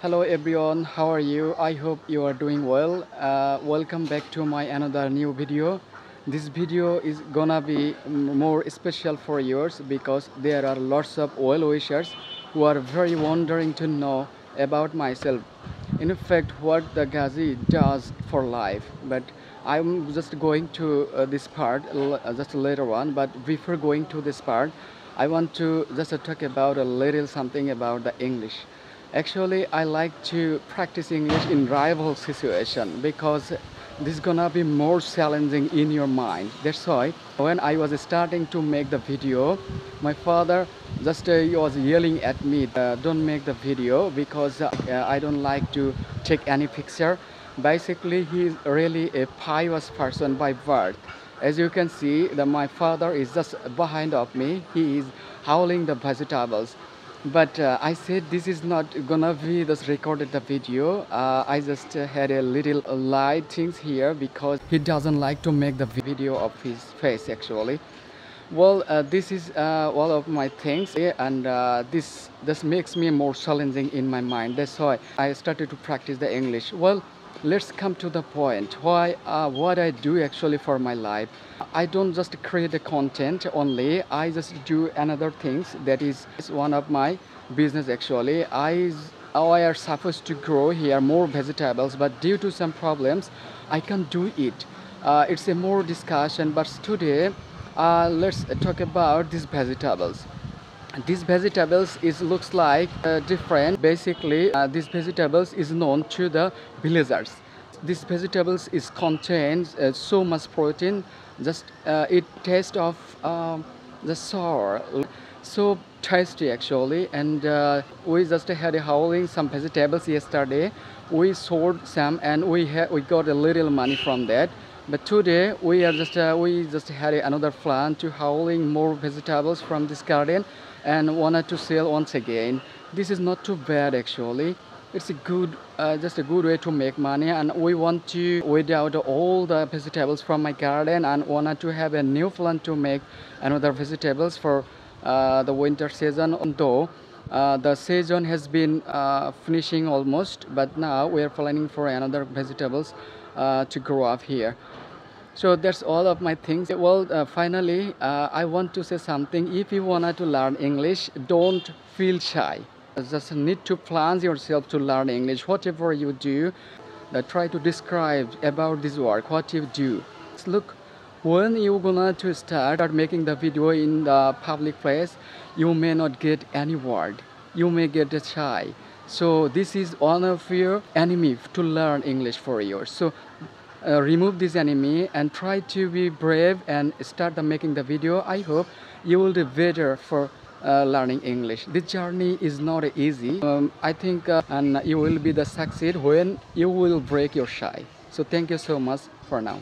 Hello everyone, how are you? I hope you are doing well. Welcome back to my another new video. This video is gonna be more special for yours because there are lots of well wishers who are very wondering to know about myself. In fact, what the Gazi does for life. But I'm just going to this part just later on. But before going to this part, I want to just talk about a little something about the English. Actually, I like to practice English in rival situation because this is gonna be more challenging in your mind. That's why when I was starting to make the video, my father just was yelling at me, don't make the video because I don't like to take any picture. Basically, he's really a pious person by birth. As you can see, my father is just behind of me. He is howling the vegetables. But I said this is not gonna be just recorded the video. I just had a little light things here because he doesn't like to make the video of his face actually. Well, this is all of my things, and this makes me more challenging in my mind. That's why I started to practice the English. Well, let's come to the point. Why what I do actually for my life. I don't just create the content only. I just do another things. That is one of my business actually. I are supposed to grow here more vegetables, but due to some problems, I can't do it. It's a more discussion, but today let's talk about these vegetables. These vegetables looks like different. Basically, these vegetables is known to the villagers. These vegetables is contains so much protein. Just it taste of the sour, so tasty actually. And we just had a hauling some vegetables yesterday. We sold some and we got a little money from that. But today we just had another plan to hauling more vegetables from this garden and wanted to sell once again. This is not too bad actually. It's a good, just a good way to make money, and we want to weed out all the vegetables from my garden and wanted to have a new plan to make another vegetables for the winter season. Although the season has been finishing almost, but now we are planning for another vegetables to grow up here. So that's all of my things. Well, finally, I want to say something. If you wanted to learn English, don't feel shy. Just need to plan yourself to learn English. Whatever you do, try to describe about this work, what you do. Look, when you're gonna to start making the video in the public place, you may not get any word. You may get shy. So this is one of your enemy to learn English for you. So remove this enemy and try to be brave and start making the video. I hope you will do better for learning English. This journey is not easy. I think and you will be the succeed when you will break your shy. So thank you so much for now.